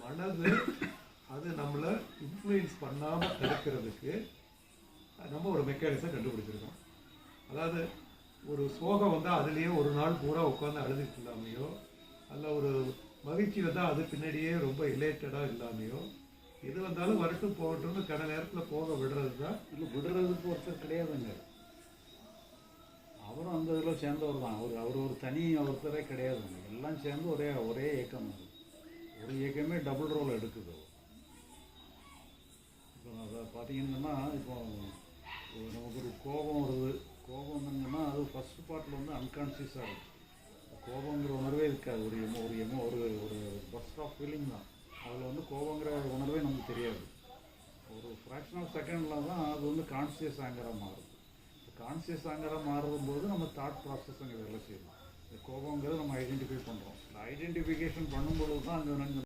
மனது அது நம்மளை இன்ஃப்ளூயன்ஸ் பண்ணாமல் தடுக்கிறதுக்கு நம்ம ஒரு மெக்கானிசம் கண்டுபிடிச்சிருக்கோம். அதாவது ஒரு சோகம் வந்தால் அதுலேயே ஒரு நாள் பூரா உட்காந்து அழுதுட்டு இல்லாமையோ, அல்ல ஒரு மகிழ்ச்சி வந்தால் அது பின்னாடியே ரொம்ப ரிலேட்டடாக இல்லாமையோ, எது வந்தாலும் வரட்டும் போகட்டும்னு கன நேரத்தில் போக விடுறது தான். இல்லை, விடுறதுக்கு ஒருத்தர் கிடையாதுங்க. அவரும் அந்த இதில் சேர்ந்தவர் தான். அவர் ஒரு தனி ஒருத்தரே கிடையாதுங்க. எல்லாம் சேர்ந்து ஒரே இயக்கம் அது. ஒரு இயக்கமே டபுள் ரோல் எடுக்குது. இப்போ அதை பார்த்தீங்கன்னா, இப்போ நமக்கு ஒரு கோபம் வருது. கோபம் வந்துங்கன்னா அது ஃபஸ்ட் பார்ட்டில் வந்து அன்கான்சியஸாக இருக்குது. கோபங்கிற உணர்வே இருக்காது. ஒரு பஸ்ட் ஆஃப் ஃபீலிங் தான். அதில் வந்து கோபங்கிற உணர்வே நமக்கு தெரியாது. ஒரு ஃப்ராக்ஷன் ஆஃப் செகண்டில் தான் அது வந்து கான்சியஸ் ஆங்கராக மாறுது. கான்சியஸ் ஆங்கராக மாறும்போது நம்ம தாட் ப்ராசஸ்ங்க வேலை செய்யலாம். இந்த கோபங்கிறது நம்ம ஐடென்டிஃபை பண்ணுறோம். இந்த ஐடென்டிஃபிகேஷன் பண்ணும்பொழுது தான் அங்கே